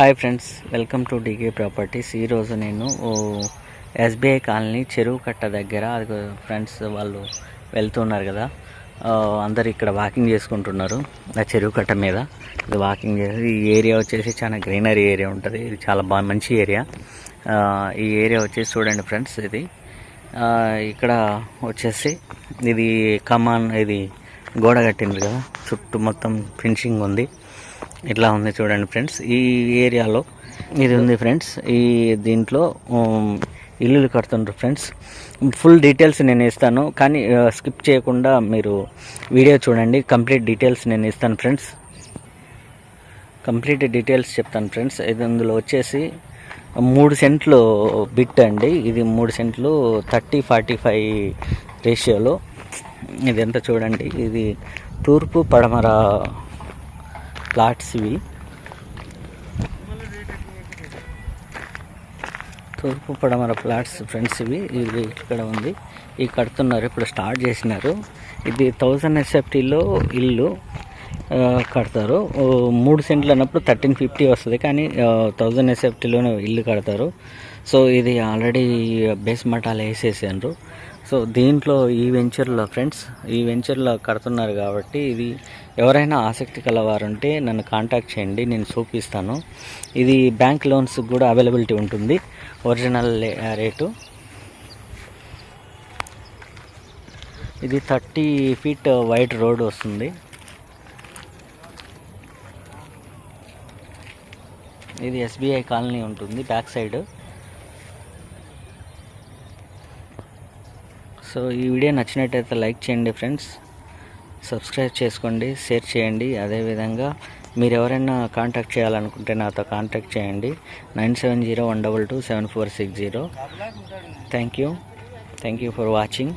Hi friends, welcome to D.K Properties. ఈరోజు నేను SBI colony చెరువు కట్ట దగ్గర అది ఫ్రెండ్స్ వాళ్ళు వెళ్తున్నారు కదా, అందరు ఇక్కడ వాకింగ్ చేసుకుంటున్నారు. ఆ చెరువు కట్ట మీద ఇది వాకింగ్ చేసి, ఈ ఏరియా వచ్చేసి చాలా గ్రీనరీ ఏరియా ఉంటుంది. ఇది చాలా మంచి ఏరియా. ఈ ఏరియా వచ్చేసి చూడండి ఫ్రెండ్స్, ఇది ఇక్కడ వచ్చేసి ఇది కమాన్, ఇది గోడ కట్టింది కదా, చుట్టూ మొత్తం ఫినిషింగ్ ఉంది. ఇట్లా ఉంది చూడండి ఫ్రెండ్స్. ఈ ఏరియాలో ఇది ఉంది ఫ్రెండ్స్. దీంట్లో ఇల్లులు కడుతుంటారు ఫ్రెండ్స్. ఫుల్ డీటెయిల్స్ నేను ఇస్తాను, కానీ స్కిప్ చేయకుండా మీరు వీడియో చూడండి. కంప్లీట్ డీటెయిల్స్ నేను ఇస్తాను ఫ్రెండ్స్. కంప్లీట్ డీటెయిల్స్ చెప్తాను ఫ్రెండ్స్. ఇది అందులో వచ్చేసి 3 సెంట్లు బిట్ అండి. ఇది 3 సెంట్లు 30-45 రేషియోలో. ఇది ఎంత చూడండి. ఇది తూర్పు పడమర ప్లాట్స్, ఇవి తూర్పు పడమర ప్లాట్స్ ఫ్రెండ్స్. ఇది ఇక్కడ ఉంది, ఇవి కడుతున్నారు, ఇప్పుడు స్టార్ట్ చేసినారు. ఇది 1000 SFTలో ఇల్లు కడతారు. 3 సెంట్లు అన్నప్పుడు 1350 వస్తుంది, కానీ 1000 SFTలోనే ఇల్లు కడతారు. సో ఇది ఆల్రెడీ బేస్ మటాలు వేసేసారు. సో దీంట్లో ఈ వెంచర్లో ఫ్రెండ్స్, ఈ వెంచర్లో కడుతున్నారు కాబట్టి ఇది ఎవరైనా ఆసక్తి కలవారంటే నన్ను కాంటాక్ట్ చేయండి, నేను చూపిస్తాను. ఇది బ్యాంక్ లోన్స్ కూడా అవైలబిలిటీ ఉంటుంది. Original rate. ఇది 30 ఫీట్ వైడ్ రోడ్ వస్తుంది. ఇది SBI కాలనీ ఉంటుంది బ్యాక్ సైడ్. సో ఈ వీడియో నచ్చినట్టయితే లైక్ చేయండి ఫ్రెండ్స్, సబ్స్క్రైబ్ చేసుకోండి, షేర్ చేయండి. అదేవిధంగా మీరు ఎవరైనా కాంటాక్ట్ చేయాలనుకుంటే నాతో కాంటాక్ట్ చేయండి. 9701227460. Thank you for watching.